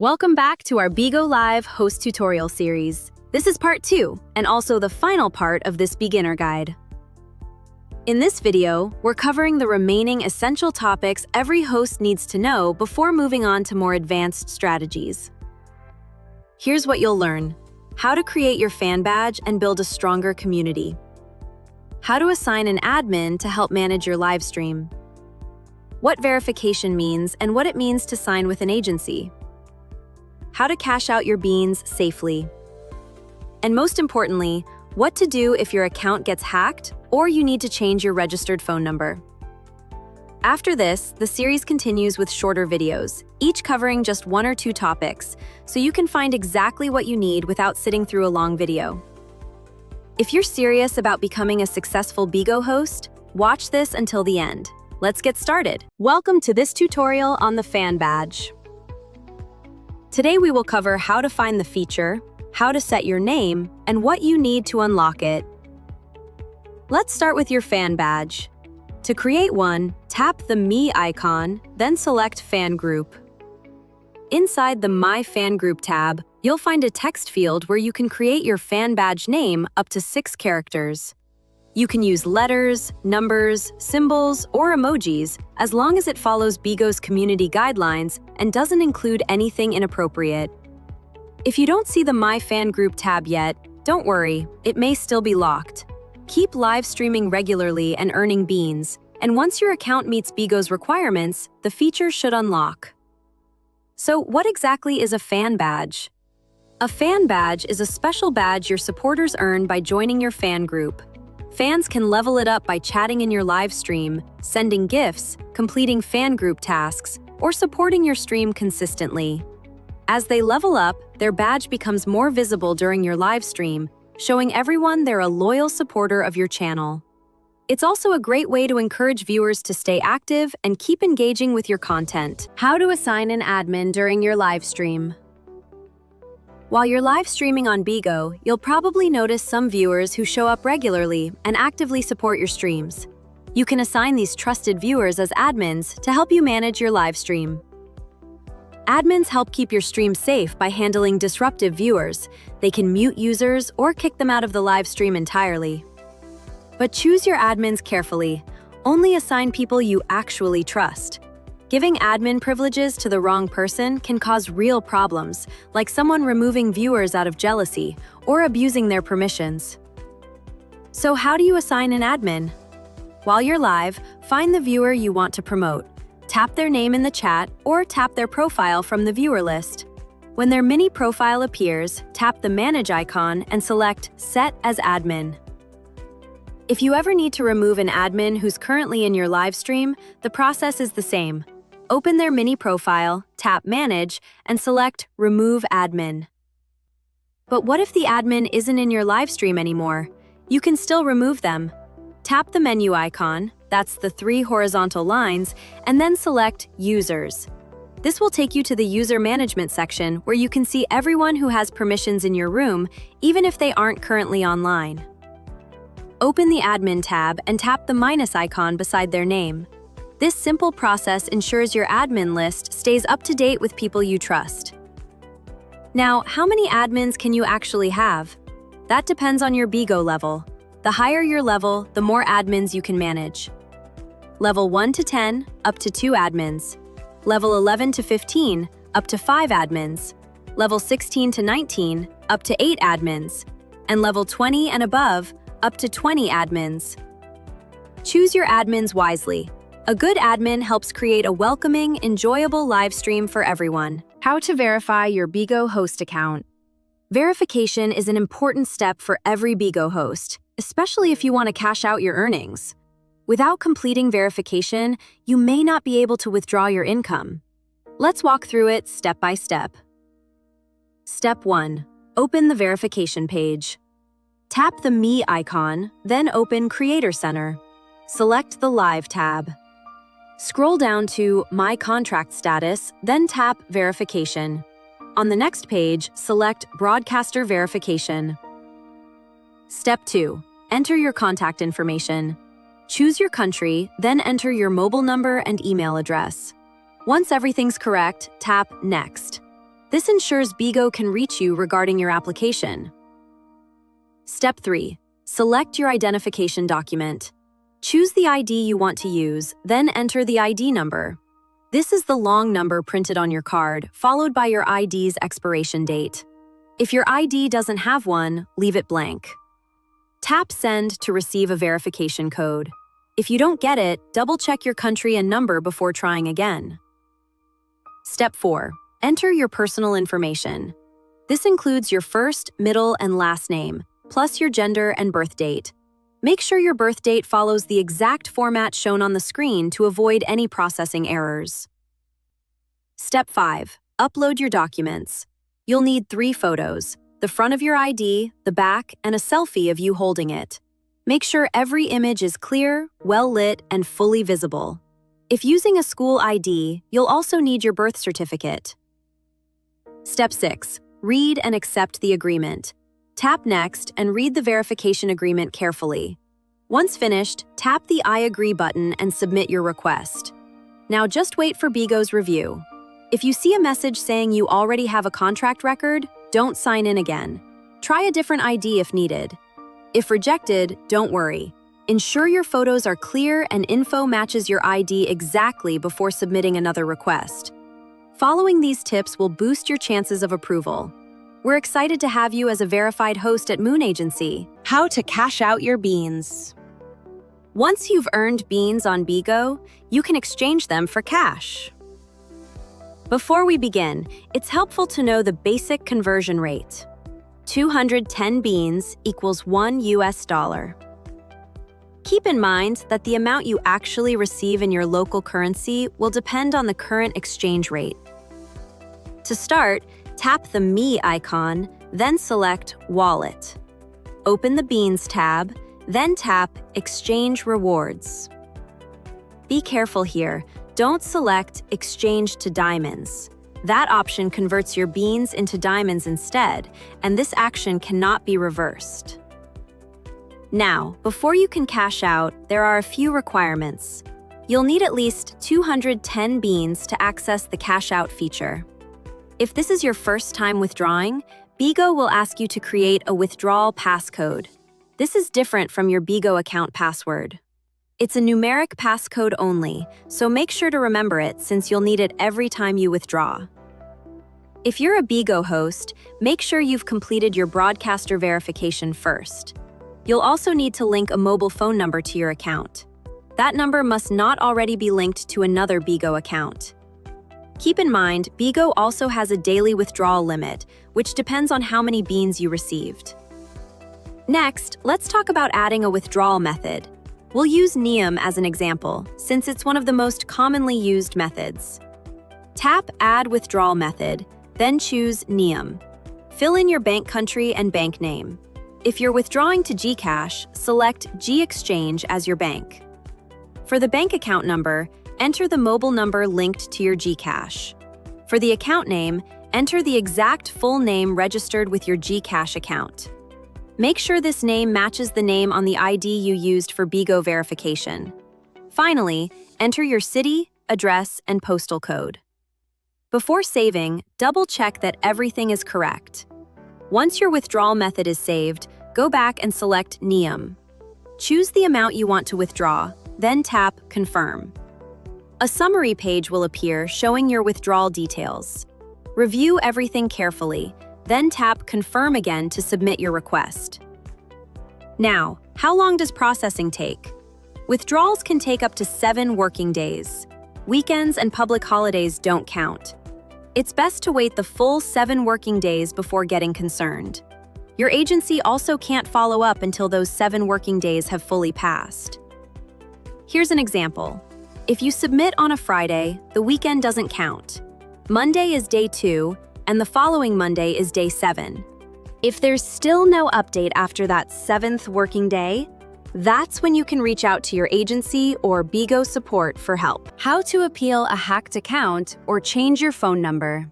Welcome back to our Bigo Live host tutorial series. This is part 2, and also the final part of this beginner guide. In this video, we're covering the remaining essential topics every host needs to know before moving on to more advanced strategies. Here's what you'll learn: how to create your fan badge and build a stronger community, how to assign an admin to help manage your live stream, what verification means and what it means to sign with an agency, how to cash out your beans safely, and most importantly, what to do if your account gets hacked or you need to change your registered phone number. After this, the series continues with shorter videos, each covering just 1 or 2 topics, so you can find exactly what you need without sitting through a long video. If you're serious about becoming a successful Bigo host, watch this until the end. Let's get started. Welcome to this tutorial on the fan badge. Today we will cover how to find the feature, how to set your name, and what you need to unlock it. Let's start with your fan badge. To create one, tap the Me icon, then select Fan Group. Inside the My Fan Group tab, you'll find a text field where you can create your fan badge name up to 6 characters. You can use letters, numbers, symbols, or emojis as long as it follows Bigo's community guidelines and doesn't include anything inappropriate. If you don't see the My Fan Group tab yet, don't worry, it may still be locked. Keep live streaming regularly and earning beans, and once your account meets Bigo's requirements, the feature should unlock. So what exactly is a fan badge? A fan badge is a special badge your supporters earn by joining your fan group. Fans can level it up by chatting in your live stream, sending gifts, completing fan group tasks, or supporting your stream consistently. As they level up, their badge becomes more visible during your live stream, showing everyone they're a loyal supporter of your channel. It's also a great way to encourage viewers to stay active and keep engaging with your content. How to assign an admin during your live stream. While you're live streaming on Bigo, you'll probably notice some viewers who show up regularly and actively support your streams. You can assign these trusted viewers as admins to help you manage your live stream. Admins help keep your stream safe by handling disruptive viewers. They can mute users or kick them out of the live stream entirely. But choose your admins carefully. Only assign people you actually trust. Giving admin privileges to the wrong person can cause real problems, like someone removing viewers out of jealousy or abusing their permissions. So how do you assign an admin? While you're live, find the viewer you want to promote. Tap their name in the chat or tap their profile from the viewer list. When their mini profile appears, tap the Manage icon and select Set as Admin. If you ever need to remove an admin who's currently in your live stream, the process is the same. Open their mini profile, tap Manage, and select Remove Admin. But what if the admin isn't in your live stream anymore? You can still remove them. Tap the menu icon, that's the 3 horizontal lines, and then select Users. This will take you to the User Management section where you can see everyone who has permissions in your room, even if they aren't currently online. Open the Admin tab and tap the minus icon beside their name. This simple process ensures your admin list stays up to date with people you trust. Now, how many admins can you actually have? That depends on your Bigo level. The higher your level, the more admins you can manage. Level 1 to 10, up to 2 admins. Level 11 to 15, up to 5 admins. Level 16 to 19, up to 8 admins. And level 20 and above, up to 20 admins. Choose your admins wisely. A good admin helps create a welcoming, enjoyable live stream for everyone. How to verify your Bigo host account. Verification is an important step for every Bigo host, especially if you want to cash out your earnings. Without completing verification, you may not be able to withdraw your income. Let's walk through it step by step. Step 1. Open the verification page. Tap the Me icon, then open Creator Center. Select the Live tab. Scroll down to My Contract Status, then tap Verification. On the next page, select Broadcaster Verification. Step 2. Enter your contact information. Choose your country, then enter your mobile number and email address. Once everything's correct, tap Next. This ensures Bigo can reach you regarding your application. Step 3. Select your identification document. Choose the ID you want to use, then enter the ID number. This is the long number printed on your card, followed by your ID's expiration date. If your ID doesn't have one, leave it blank. Tap Send to receive a verification code. If you don't get it, double-check your country and number before trying again. Step 4. Enter your personal information. This includes your first, middle, and last name, plus your gender and birth date. Make sure your birth date follows the exact format shown on the screen to avoid any processing errors. Step 5. Upload your documents. You'll need 3 photos: the front of your ID, the back, and a selfie of you holding it. Make sure every image is clear, well-lit, and fully visible. If using a school ID, you'll also need your birth certificate. Step 6. Read and accept the agreement. Tap Next and read the verification agreement carefully. Once finished, tap the I agree button and submit your request. Now just wait for Bigo's review. If you see a message saying you already have a contract record, don't sign in again. Try a different ID if needed. If rejected, don't worry. Ensure your photos are clear and info matches your ID exactly before submitting another request. Following these tips will boost your chances of approval. We're excited to have you as a verified host at Moon Agency. How to cash out your beans. Once you've earned beans on Bigo, you can exchange them for cash. Before we begin, it's helpful to know the basic conversion rate. 210 beans equals $1. Keep in mind that the amount you actually receive in your local currency will depend on the current exchange rate. To start, tap the Me icon, then select Wallet. Open the Beans tab, then tap Exchange Rewards. Be careful here. Don't select Exchange to Diamonds. That option converts your beans into diamonds instead, and this action cannot be reversed. Now, before you can cash out, there are a few requirements. You'll need at least 210 beans to access the cash out feature. If this is your first time withdrawing, Bigo will ask you to create a withdrawal passcode. This is different from your Bigo account password. It's a numeric passcode only, so make sure to remember it since you'll need it every time you withdraw. If you're a Bigo host, make sure you've completed your broadcaster verification first. You'll also need to link a mobile phone number to your account. That number must not already be linked to another Bigo account. Keep in mind, Bigo also has a daily withdrawal limit, which depends on how many beans you received. Next, let's talk about adding a withdrawal method. We'll use NIAM as an example, since it's one of the most commonly used methods. Tap Add Withdrawal Method, then choose NIAM. Fill in your bank country and bank name. If you're withdrawing to Gcash, select G-Exchange as your bank. For the bank account number, enter the mobile number linked to your Gcash. For the account name, enter the exact full name registered with your Gcash account. Make sure this name matches the name on the ID you used for Bigo verification. Finally, enter your city, address, and postal code. Before saving, double-check that everything is correct. Once your withdrawal method is saved, go back and select NIAM. Choose the amount you want to withdraw, then tap Confirm. A summary page will appear showing your withdrawal details. Review everything carefully, then tap Confirm again to submit your request. Now, how long does processing take? Withdrawals can take up to 7 working days. Weekends and public holidays don't count. It's best to wait the full 7 working days before getting concerned. Your agency also can't follow up until those 7 working days have fully passed. Here's an example. If you submit on a Friday, the weekend doesn't count. Monday is day 2, and the following Monday is day 7. If there's still no update after that 7th working day, that's when you can reach out to your agency or Bigo support for help. How to appeal a hacked account or change your phone number.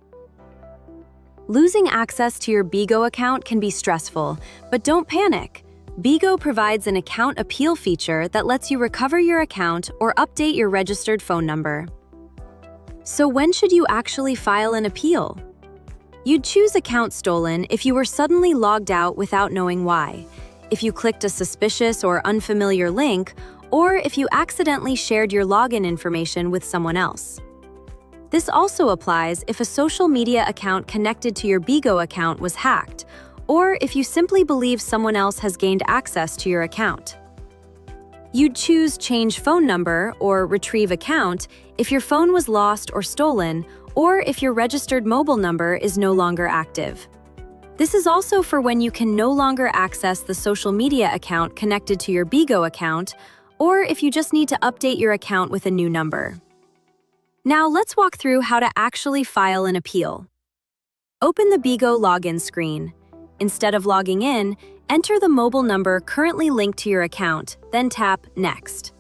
Losing access to your Bigo account can be stressful, but don't panic. Bigo provides an account appeal feature that lets you recover your account or update your registered phone number. So when should you actually file an appeal? You'd choose account stolen if you were suddenly logged out without knowing why, if you clicked a suspicious or unfamiliar link, or if you accidentally shared your login information with someone else. This also applies if a social media account connected to your Bigo account was hacked, or if you simply believe someone else has gained access to your account. You'd choose change phone number or retrieve account if your phone was lost or stolen, or if your registered mobile number is no longer active. This is also for when you can no longer access the social media account connected to your Bigo account, or if you just need to update your account with a new number. Now let's walk through how to actually file an appeal. Open the Bigo login screen. Instead of logging in, enter the mobile number currently linked to your account, then tap Next.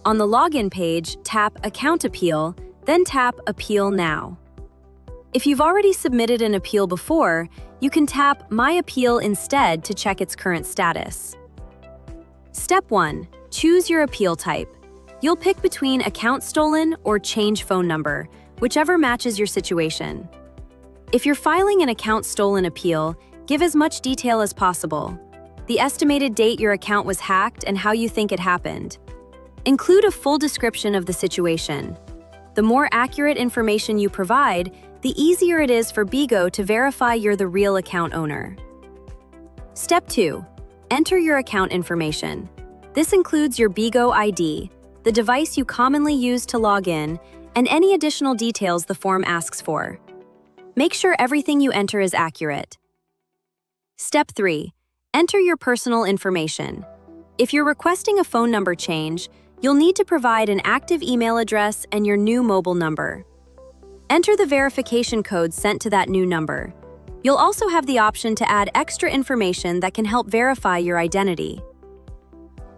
On the login page, tap Account Appeal, then tap Appeal Now. If you've already submitted an appeal before, you can tap My Appeal instead to check its current status. Step 1. Choose your appeal type. You'll pick between account stolen or change phone number, whichever matches your situation. If you're filing an account stolen appeal, give as much detail as possible. The estimated date your account was hacked and how you think it happened. Include a full description of the situation. The more accurate information you provide, the easier it is for Bigo to verify you're the real account owner. Step 2. Enter your account information. This includes your Bigo ID, the device you commonly use to log in, and any additional details the form asks for. Make sure everything you enter is accurate. Step 3. Enter your personal information. If you're requesting a phone number change, you'll need to provide an active email address and your new mobile number. Enter the verification code sent to that new number. You'll also have the option to add extra information that can help verify your identity.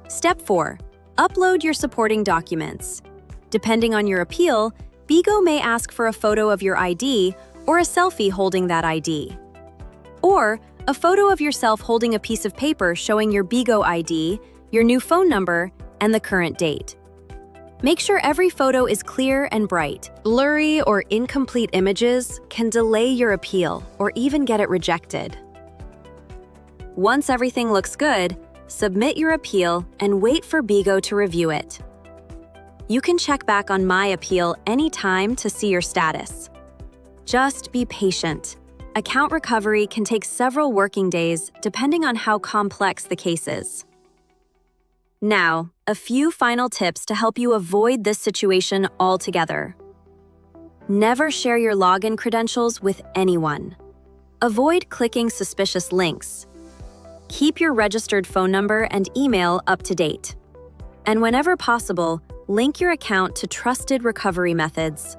Step 4. Upload your supporting documents. Depending on your appeal, Bigo may ask for a photo of your ID or a selfie holding that ID. Or a photo of yourself holding a piece of paper showing your Bigo ID, your new phone number, and the current date. Make sure every photo is clear and bright. Blurry or incomplete images can delay your appeal or even get it rejected. Once everything looks good, submit your appeal and wait for Bigo to review it. You can check back on My Appeal anytime to see your status. Just be patient. Account recovery can take several working days depending on how complex the case is. Now, a few final tips to help you avoid this situation altogether. Never share your login credentials with anyone. Avoid clicking suspicious links. Keep your registered phone number and email up to date. And whenever possible, link your account to trusted recovery methods.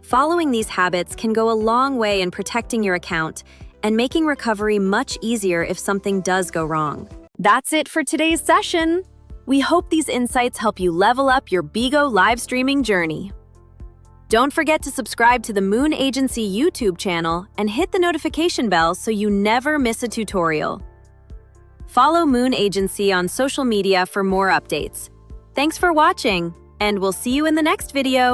Following these habits can go a long way in protecting your account and making recovery much easier if something does go wrong. That's it for today's session. We hope these insights help you level up your Bigo live streaming journey. Don't forget to subscribe to the Moon Agency YouTube channel and hit the notification bell so you never miss a tutorial. Follow Moon Agency on social media for more updates. Thanks for watching, and we'll see you in the next video.